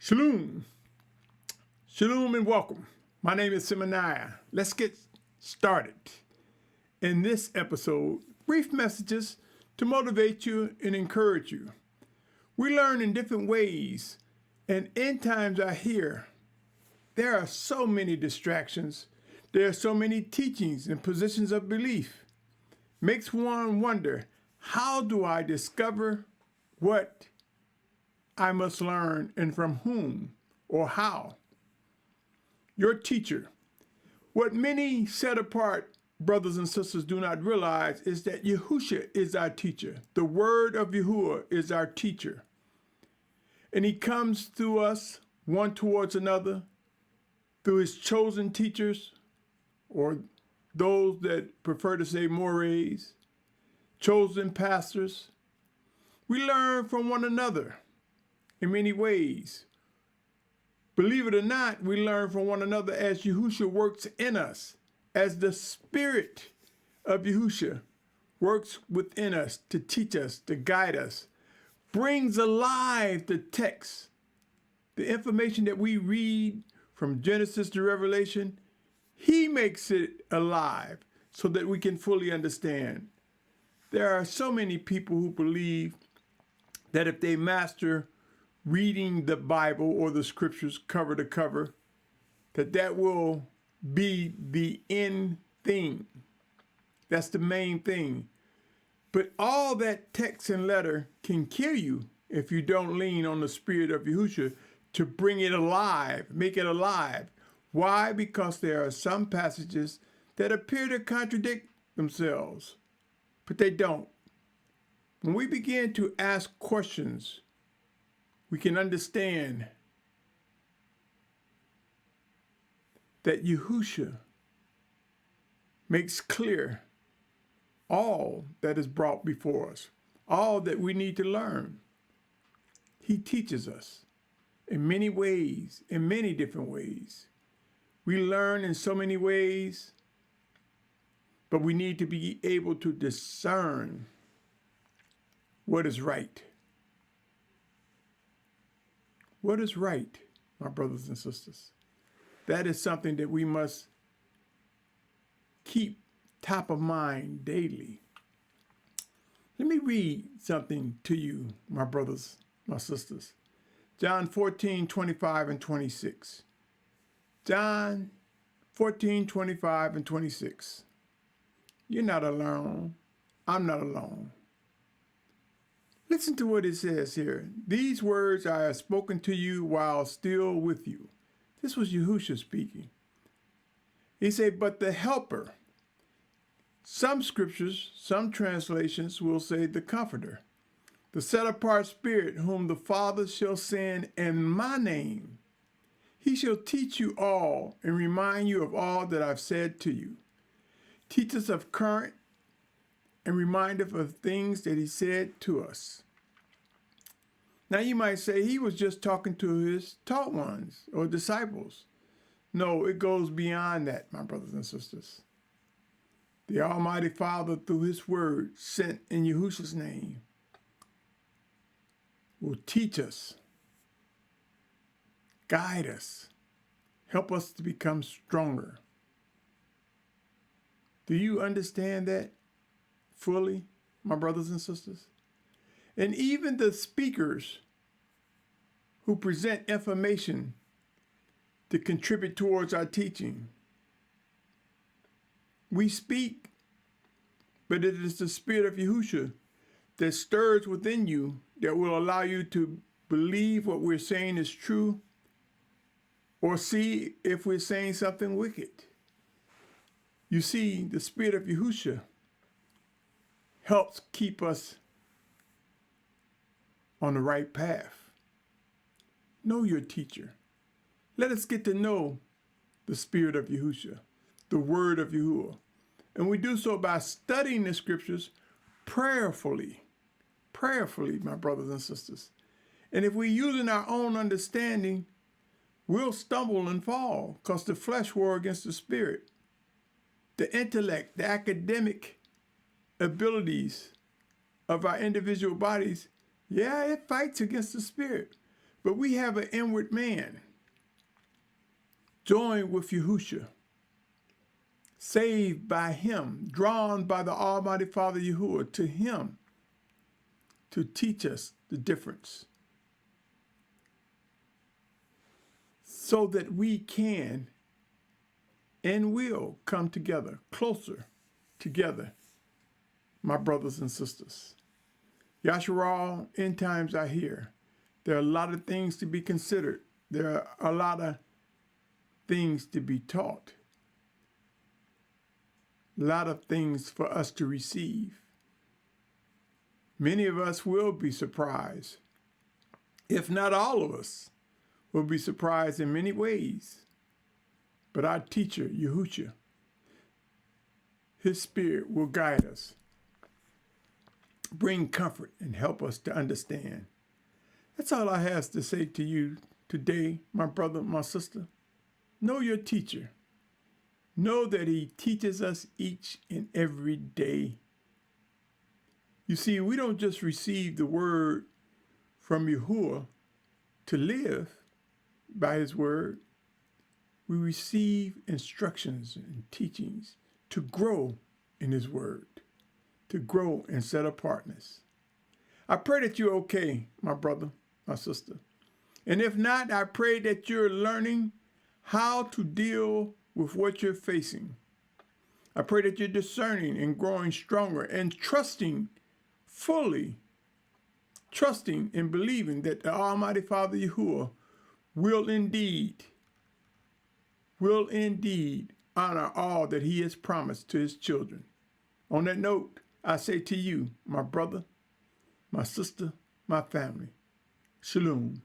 Shalom. Shalom and welcome. My name is Symmanayah. Let's get started. In this episode, brief messages to motivate you and encourage you. We learn in different ways, and end times are here. There are so many distractions. There are so many teachings and positions of belief. Makes one wonder, how do I discover what I must learn and from whom or how? Your teacher. What many set apart brothers and sisters do not realize is that Yahusha is our teacher. The word of Yahuah is our teacher. And he comes through us, one towards another, through his chosen teachers, or those that prefer to say mores, chosen pastors. We learn from one another in many ways. Believe it or not, we learn from one another as Yahusha works in us, as the Spirit of Yahusha works within us to teach us, to guide us, brings alive the text, the information that we read from Genesis to Revelation. He makes it alive so that we can fully understand. There are so many people who believe that if they master reading the Bible or the scriptures cover to cover, that will be the end thing. That's the main thing. But all that text and letter can kill you if you don't lean on the Spirit of Yahusha to bring it alive, make it alive. Why? Because there are some passages that appear to contradict themselves, but they don't. When we begin to ask questions, we can understand that Yahusha makes clear all that is brought before us, all that we need to learn. He teaches us in many ways, in many different ways. We learn in so many ways, but we need to be able to discern what is right. What is right, my brothers and sisters? That is something that we must keep top of mind daily. Let me read something to you, my brothers, my sisters. John 14:25 and 26. John 14:25 and 26. You're not alone. I'm not alone. Listen to what it says here. These words I have spoken to you while still with you. This was Yahusha speaking. He said, but the helper. Some scriptures, some translations will say the comforter, the set apart spirit whom the Father shall send in my name. He shall teach you all and remind you of all that I've said to you. Teach us of current and remind us of things that he said to us. Now you might say he was just talking to his taught ones or disciples. No, it goes beyond that, my brothers and sisters. The Almighty Father, through his word sent in Yahusha's name, will teach us, guide us, help us to become stronger. Do you understand that fully, my brothers and sisters? And even the speakers who present information to contribute towards our teaching. We speak, but it is the Spirit of Yahusha that stirs within you that will allow you to believe what we're saying is true or see if we're saying something wicked. You see, the Spirit of Yahusha helps keep us on the right path. Know your teacher. Let us get to know the Spirit of Yahusha, the Word of Yahuah. And we do so by studying the scriptures prayerfully, my brothers and sisters. And if we're using our own understanding, we'll stumble and fall because the flesh war against the spirit. The intellect, the academic abilities of our individual bodies, yeah, it fights against the spirit. But we have an inward man, joined with Yahusha, saved by him, drawn by the Almighty Father Yahuah to him to teach us the difference, so that we can and will come together, closer together, my brothers and sisters. Yahusha, end times are here. There are a lot of things to be considered. There are a lot of things to be taught. A lot of things for us to receive. Many of us will be surprised. If not all of us will be surprised in many ways. But our teacher, Yahusha, his spirit will guide us, bring comfort, and help us to understand. That's all I have to say to you today, my brother, my sister. Know your teacher. Know that he teaches us each and every day. You see, we don't just receive the word from Yahuah to live by his word. We receive instructions and teachings to grow in his word, to grow in set apartness. I pray that you're okay, my brother, my sister. And if not, I pray that you're learning how to deal with what you're facing. I pray that you're discerning and growing stronger and fully trusting and believing that the Almighty Father Yahuah will indeed honor all that he has promised to his children. On that note, I say to you, my brother, my sister, my family, Shalom.